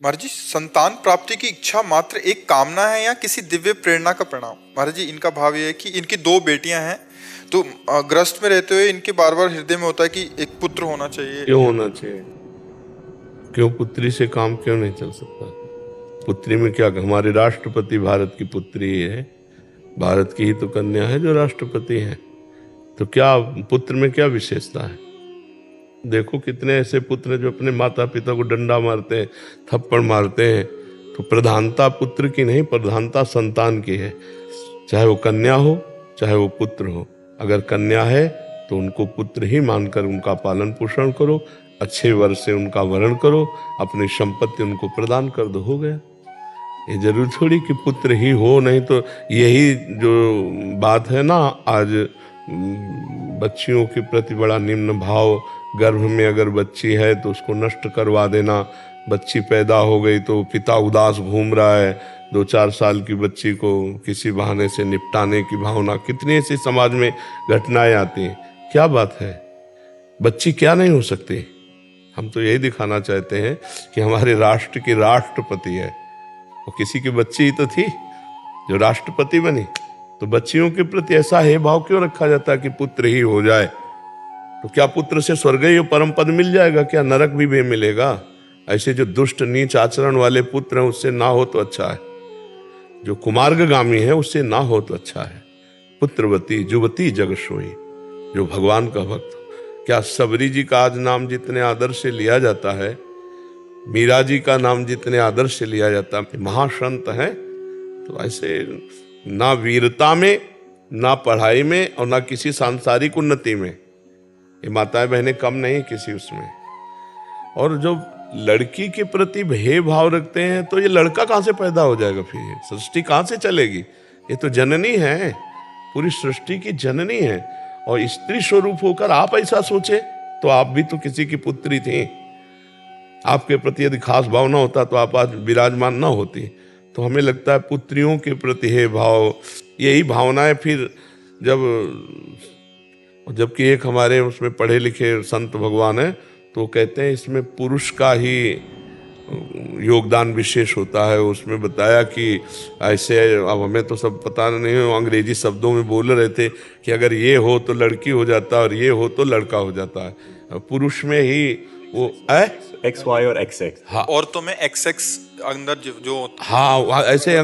महाराज जी, संतान प्राप्ति की इच्छा मात्र एक कामना है या किसी दिव्य प्रेरणा का परिणाम? महाराज जी, इनका भाव ये है कि इनकी दो बेटियां हैं, तो ग्रस्त में रहते हुए इनके बार बार हृदय में होता है कि एक पुत्र होना चाहिए। क्यों होना चाहिए? क्यों पुत्री से काम क्यों नहीं चल सकता? पुत्री में क्या, हमारे राष्ट्रपति भारत की पुत्री है, भारत की ही तो कन्या है जो राष्ट्रपति है, तो क्या पुत्र में क्या विशेषता है? देखो कितने ऐसे पुत्र जो अपने माता पिता को डंडा मारते हैं, थप्पड़ मारते हैं। तो प्रधानता पुत्र की नहीं, प्रधानता संतान की है। चाहे वो कन्या हो चाहे वो पुत्र हो, अगर कन्या है तो उनको पुत्र ही मानकर उनका पालन पोषण करो, अच्छे वर से उनका वरण करो, अपनी संपत्ति उनको प्रदान कर दो, हो गया। ये जरूर थोड़ी कि पुत्र ही हो, नहीं तो यही जो बात है ना आज बच्चियों के प्रति बड़ा निम्न भाव, गर्भ में अगर बच्ची है तो उसको नष्ट करवा देना, बच्ची पैदा हो गई तो पिता उदास घूम रहा है, 2-4 साल की बच्ची को किसी बहाने से निपटाने की भावना, कितनी ऐसी समाज में घटनाएं आती हैं। क्या बात है, बच्ची क्या नहीं हो सकती? हम तो यही दिखाना चाहते हैं कि हमारे राष्ट्र की राष्ट्रपति है, वो किसी की बच्ची ही तो थी जो राष्ट्रपति बनी। तो बच्चियों के प्रति ऐसा है भाव क्यों रखा जाता है कि पुत्र ही हो जाए? तो क्या पुत्र से स्वर्गीय परम पद मिल जाएगा? क्या नरक भी मिलेगा? ऐसे जो दुष्ट नीच आचरण वाले पुत्र हैं उससे ना हो तो अच्छा है, जो कुमार्गगामी है उससे ना हो तो अच्छा है। पुत्रवती जुवती जग सोई, जो भगवान का भक्त। क्या सबरी जी का आज नाम जितने आदर से लिया जाता है, मीरा जी का नाम जितने आदर से लिया जाता है, महासंत हैं, तो ऐसे ना वीरता में, ना पढ़ाई में और ना किसी सांसारिक उन्नति में ये माताएं बहनें कम नहीं किसी उसमें। और जो लड़की के प्रति भेदभाव रखते हैं तो ये लड़का कहाँ से पैदा हो जाएगा? फिर ये सृष्टि कहाँ से चलेगी? ये तो जननी है, पूरी सृष्टि की जननी है। और स्त्री स्वरूप होकर आप ऐसा सोचे तो आप भी तो किसी की पुत्री थी। आपके प्रति यदि खास भावना होता तो आप आज विराजमान ना होती। तो हमें लगता है पुत्रियों के प्रति है भाव, यही भावनाएं फिर जबकि एक हमारे उसमें पढ़े लिखे संत भगवान है तो कहते हैं इसमें पुरुष का ही योगदान विशेष होता है। उसमें बताया कि ऐसे, अब हमें तो सब पता नहीं, अंग्रेजी शब्दों में बोल रहे थे कि अगर ये हो तो लड़की हो जाता है और ये हो तो लड़का हो जाता है। पुरुष में ही वो XY और XX। हाँ, औरतों में XX अंदर जो हाँ ऐसे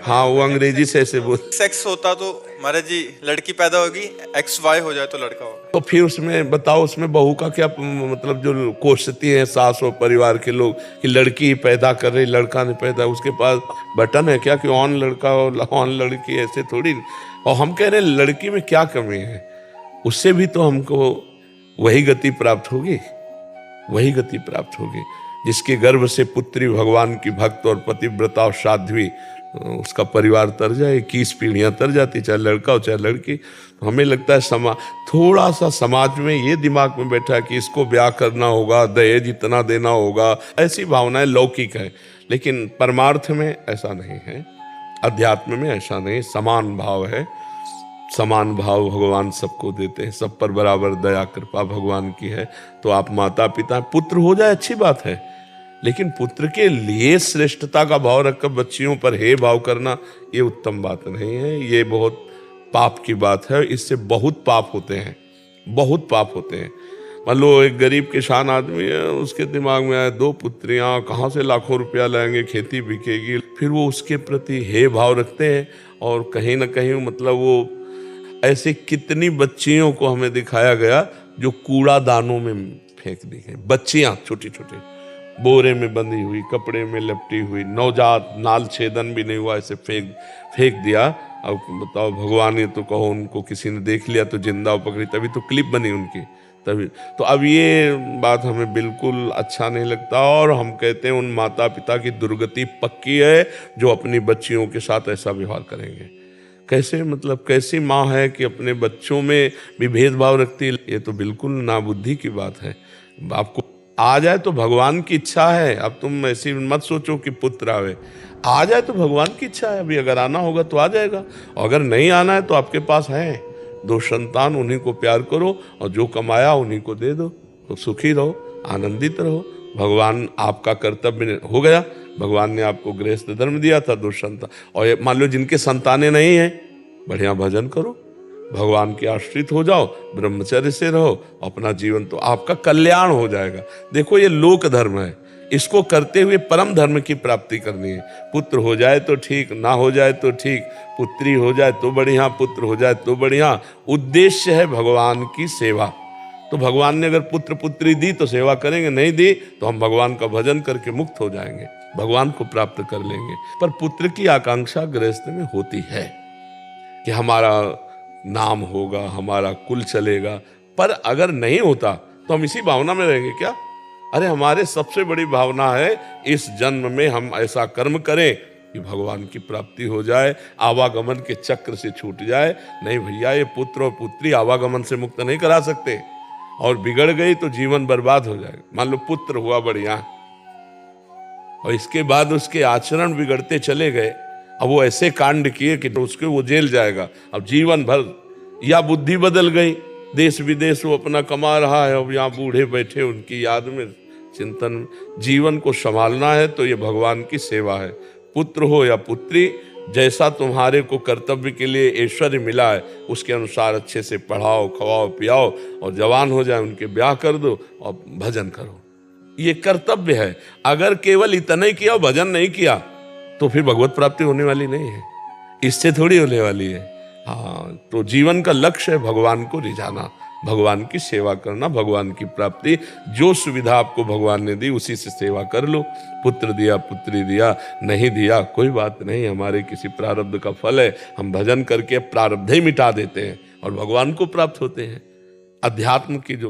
हाँ वो अंग्रेजी से ऐसे बोल, सेक्स होता तो महाराज जी लड़की पैदा होगी, XY हो जाए तो लड़का होगा। तो फिर उसमें बताओ, उसमें बहू का क्या मतलब? जो कोसती है सास और परिवार के लोग कि लड़की ही पैदा कर रही, लड़का नहीं पैदा, उसके पास बटन है क्या कि ऑन लड़का और ऑन लड़की? ऐसे थोड़ी। और हम कह रहे हैं लड़की में क्या कमी है? उससे भी तो हमको वही गति प्राप्त होगी, वही गति प्राप्त होगी जिसके गर्भ से पुत्री भगवान की भक्त और पतिव्रता और साध्वी, उसका परिवार तर जाए, 21 पीढ़ियां तर जाती, चाहे लड़का हो चाहे लड़की। तो हमें लगता है थोड़ा सा समाज में ये दिमाग में बैठा है कि इसको ब्याह करना होगा, दहेज इतना देना होगा, ऐसी भावनाएं लौकिक है। लेकिन परमार्थ में ऐसा नहीं है, अध्यात्म में ऐसा नहीं, समान भाव है। समान भाव भगवान सबको देते हैं, सब पर बराबर दया कृपा भगवान की है। तो आप माता पिता, पुत्र हो जाए अच्छी बात है, लेकिन पुत्र के लिए श्रेष्ठता का भाव रखकर बच्चियों पर हे भाव करना ये उत्तम बात नहीं है। ये बहुत पाप की बात है, इससे बहुत पाप होते हैं, बहुत पाप होते हैं। मान लो एक गरीब किसान आदमी है, उसके दिमाग में आए 2 पुत्रियां, कहाँ से लाखों रुपया लाएंगे, खेती बिकेगी, फिर वो उसके प्रति हे भाव रखते हैं। और कहीं ना कहीं मतलब वो ऐसे कितनी बच्चियों को हमें दिखाया गया जो कूड़ादानों में फेंक दी गई, बच्चियां छोटी छोटी, बोरे में बंधी हुई, कपड़े में लपटी हुई, नवजात, नाल छेदन भी नहीं हुआ, ऐसे फेंक दिया। अब बताओ, भगवान ने तो कहो उनको किसी ने देख लिया तो जिंदा पकड़ी, तभी तो क्लिप बनी उनकी, तभी तो। अब ये बात हमें बिल्कुल अच्छा नहीं लगता और हम कहते हैं उन माता पिता की दुर्गति पक्की है जो अपनी बच्चियों के साथ ऐसा व्यवहार करेंगे। कैसे, मतलब कैसी माँ है कि अपने बच्चों में भी भेदभाव रखती है? ये तो बिल्कुल नाबुद्धि की बात है। आपको आ जाए तो भगवान की इच्छा है, अब तुम ऐसी मत सोचो कि पुत्र आवे, आ जाए तो भगवान की इच्छा है। अभी अगर आना होगा तो आ जाएगा, और अगर नहीं आना है तो आपके पास है 2 संतान, उन्हीं को प्यार करो और जो कमाया उन्हीं को दे दो, तो सुखी रहो, आनंदित रहो। भगवान आपका कर्तव्य हो गया, भगवान ने आपको गृहस्थ धर्म दिया था, 2 संतान, और ये मान लो जिनके संतानें नहीं हैं, बढ़िया भजन करो, भगवान के आश्रित हो जाओ, ब्रह्मचर्य से रहो, अपना जीवन तो आपका कल्याण हो जाएगा। देखो ये लोक धर्म है, इसको करते हुए परम धर्म की प्राप्ति करनी है। पुत्र हो जाए तो ठीक, ना हो जाए तो ठीक, पुत्री हो जाए तो बढ़िया, पुत्र हो जाए तो बढ़िया। उद्देश्य है भगवान की सेवा। तो भगवान ने अगर पुत्र पुत्री दी तो सेवा करेंगे, नहीं दी तो हम भगवान का भजन करके मुक्त हो जाएंगे, भगवान को प्राप्त कर लेंगे। पर पुत्र की आकांक्षा गृहस्थ में होती है कि हमारा नाम होगा, हमारा कुल चलेगा। पर अगर नहीं होता तो हम इसी भावना में रहेंगे क्या? अरे हमारे सबसे बड़ी भावना है इस जन्म में हम ऐसा कर्म करें कि भगवान की प्राप्ति हो जाए, आवागमन के चक्र से छूट जाए। नहीं भैया, ये पुत्र और पुत्री आवागमन से मुक्त नहीं करा सकते, और बिगड़ गई तो जीवन बर्बाद हो जाएगा। मान लो पुत्र हुआ बढ़िया और इसके बाद उसके आचरण बिगड़ते चले गए, अब वो ऐसे कांड किए कि तो उसके वो जेल जाएगा अब जीवन भर। या बुद्धि बदल गई, देश विदेश वो अपना कमा रहा है, अब यहाँ बूढ़े बैठे उनकी याद में चिंतन। जीवन को संभालना है तो ये भगवान की सेवा है। पुत्र हो या पुत्री, जैसा तुम्हारे को कर्तव्य के लिए ऐश्वर्य मिला है उसके अनुसार अच्छे से पढ़ाओ, खवाओ, पियाओ, और जवान हो जाए उनके ब्याह कर दो और भजन करो। ये कर्तव्य है। अगर केवल इतना ही किया और भजन नहीं किया तो फिर भगवत प्राप्ति होने वाली नहीं है, इससे थोड़ी होने वाली है। हाँ, तो जीवन का लक्ष्य है भगवान को रिझाना, भगवान की सेवा करना, भगवान की प्राप्ति। जो सुविधा आपको भगवान ने दी उसी से सेवा कर लो। पुत्र दिया, पुत्री दिया, नहीं दिया कोई बात नहीं, हमारे किसी प्रारब्ध का फल है। हम भजन करके प्रारब्ध ही मिटा देते हैं और भगवान को प्राप्त होते हैं। अध्यात्म की जो